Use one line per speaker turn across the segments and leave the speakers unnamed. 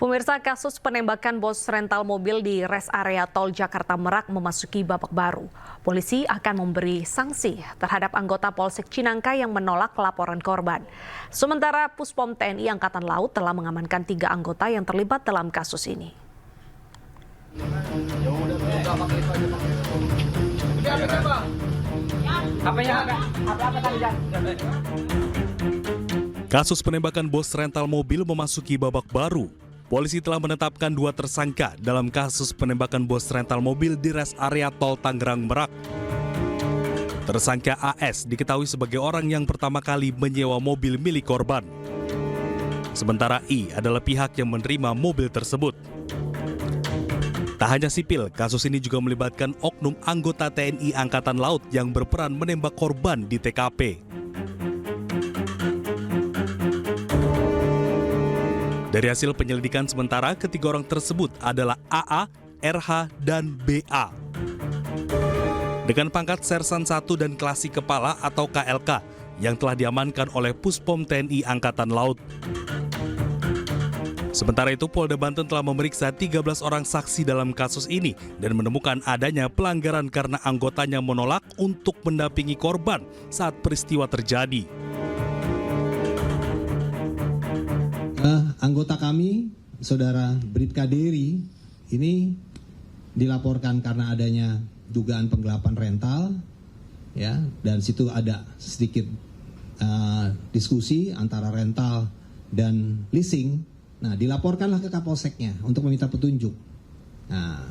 Pemirsa, kasus penembakan bos rental mobil di res area tol Jakarta Merak memasuki babak baru. Polisi akan memberi sanksi terhadap anggota Polsek Cinangka yang menolak laporan korban. Sementara Puspom TNI Angkatan Laut telah mengamankan 3 anggota yang terlibat dalam kasus ini.
Kasus penembakan bos rental mobil memasuki babak baru. Polisi telah menetapkan 2 tersangka dalam kasus penembakan bos rental mobil di res area tol Tangerang Merak. Tersangka AS diketahui sebagai orang yang pertama kali menyewa mobil milik korban. Sementara I adalah pihak yang menerima mobil tersebut. Tak hanya sipil, kasus ini juga melibatkan oknum anggota TNI Angkatan Laut yang berperan menembak korban di TKP. Dari hasil penyelidikan sementara, ketiga orang tersebut adalah AA, RH, dan BA. Dengan pangkat Sersan 1 dan Klasi Kepala atau KLK yang telah diamankan oleh Puspom TNI Angkatan Laut. Sementara itu, Polda Banten telah memeriksa 13 orang saksi dalam kasus ini dan menemukan adanya pelanggaran karena anggotanya menolak untuk mendampingi korban saat peristiwa terjadi.
Anggota kami, Saudara Bribka Dery, ini dilaporkan karena adanya dugaan penggelapan rental, ya, dan situ ada sedikit diskusi antara rental dan leasing. Nah, dilaporkanlah ke Kapolseknya untuk meminta petunjuk. Nah,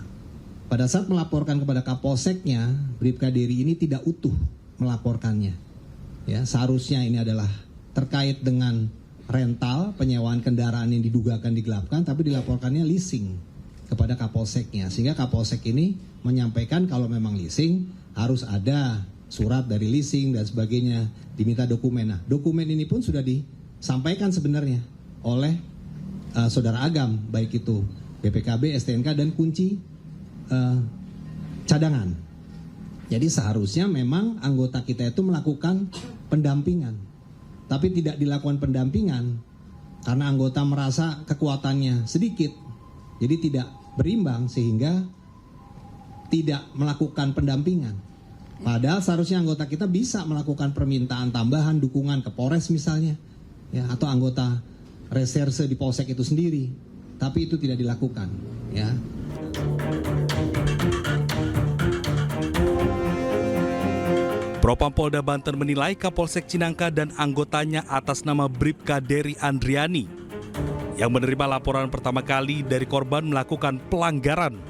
pada saat melaporkan kepada Kapolseknya, Bribka Dery ini tidak utuh melaporkannya. Ya, seharusnya ini adalah terkait dengan rental, penyewaan kendaraan yang didugakan digelapkan, tapi dilaporkannya leasing kepada Kapolseknya. Sehingga Kapolsek ini menyampaikan kalau memang leasing harus ada surat dari leasing dan sebagainya, diminta dokumen. Nah, dokumen ini pun sudah disampaikan sebenarnya oleh Saudara Agam, baik itu BPKB, STNK, dan kunci cadangan. Jadi seharusnya memang anggota kita itu melakukan pendampingan. Tapi tidak dilakukan pendampingan karena anggota merasa kekuatannya sedikit, jadi tidak berimbang sehingga tidak melakukan pendampingan. Padahal seharusnya anggota kita bisa melakukan permintaan tambahan dukungan ke Polres misalnya, ya, atau anggota reserse di Polsek itu sendiri, tapi itu tidak dilakukan, ya.
Propam Polda Banten menilai Kapolsek Cinangka dan anggotanya atas nama Bribka Dery Andriani yang menerima laporan pertama kali dari korban melakukan pelanggaran.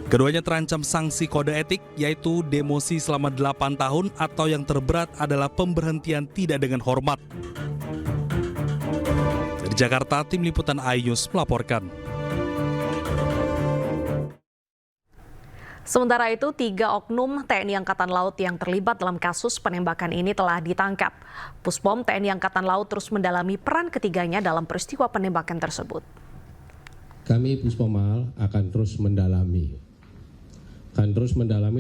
Keduanya terancam sanksi kode etik, yaitu demosi selama 8 tahun atau yang terberat adalah pemberhentian tidak dengan hormat. Dari Jakarta, Tim Liputan iNews melaporkan.
Sementara itu, 3 oknum TNI Angkatan Laut yang terlibat dalam kasus penembakan ini telah ditangkap. Puspom TNI Angkatan Laut terus mendalami peran ketiganya dalam peristiwa penembakan tersebut.
Kami Puspomal akan terus mendalami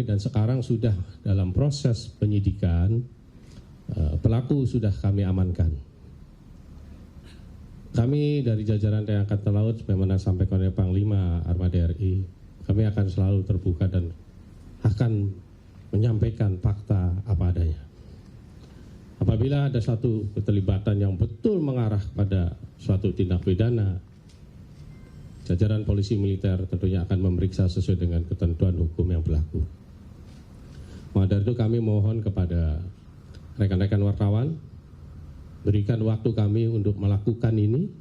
dan sekarang sudah dalam proses penyidikan, pelaku sudah kami amankan. Kami dari jajaran TNI Angkatan Laut, sebagaimana sampaikan oleh Panglima Armada RI, kami akan selalu terbuka dan akan menyampaikan fakta apa adanya. Apabila ada satu keterlibatan yang betul mengarah pada suatu tindak pidana, jajaran polisi militer tentunya akan memeriksa sesuai dengan ketentuan hukum yang berlaku. Maka dari itu kami mohon kepada rekan-rekan wartawan, berikan waktu kami untuk melakukan ini.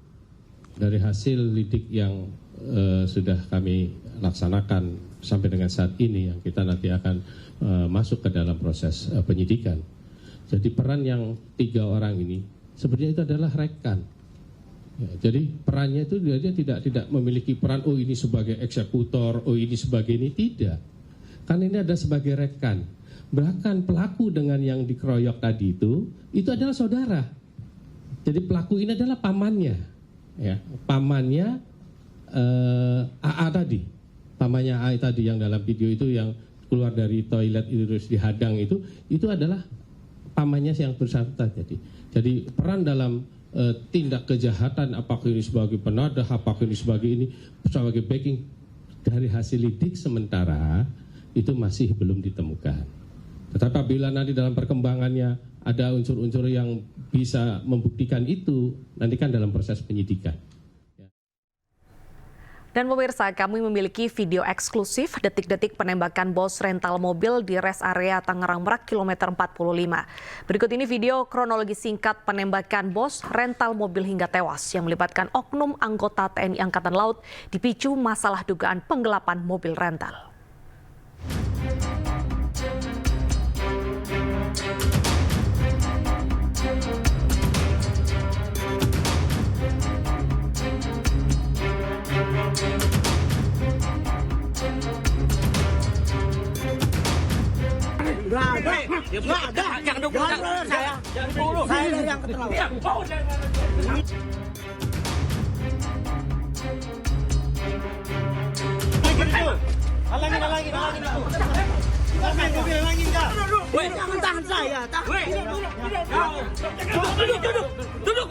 Dari hasil lidik yang sudah kami laksanakan sampai dengan saat ini, yang kita nanti akan masuk ke dalam proses penyidikan. Jadi peran yang 3 orang ini sebenarnya itu adalah rekan. Ya, jadi perannya itu dia tidak memiliki peran, oh ini sebagai eksekutor, oh ini sebagai ini, tidak. Kan ini ada sebagai rekan. Bahkan pelaku dengan yang dikeroyok tadi itu adalah saudara. Jadi pelaku ini adalah pamannya, ya, pamannya AA tadi, pamannya AA tadi yang dalam video itu yang keluar dari toilet itu terus dihadang itu adalah pamannya yang bersangkutan. Jadi peran dalam tindak kejahatan, apakah ini sebagai penadah, apakah ini sebagai backing, dari hasil lidik sementara itu masih belum ditemukan. Tetapi apabila nanti dalam perkembangannya ada unsur-unsur yang bisa membuktikan itu, nanti kan dalam proses penyidikan.
Dan pemirsa, kami memiliki video eksklusif detik-detik penembakan bos rental mobil di res area Tangerang Merak kilometer 45. Berikut ini video kronologi singkat penembakan bos rental mobil hingga tewas yang melibatkan oknum anggota TNI Angkatan Laut dipicu masalah dugaan penggelapan mobil rental.
Nggak ada. Jangan dulu saya. Saya yang keterlaluan. Halangin. Jangan tahan saya. Duduk.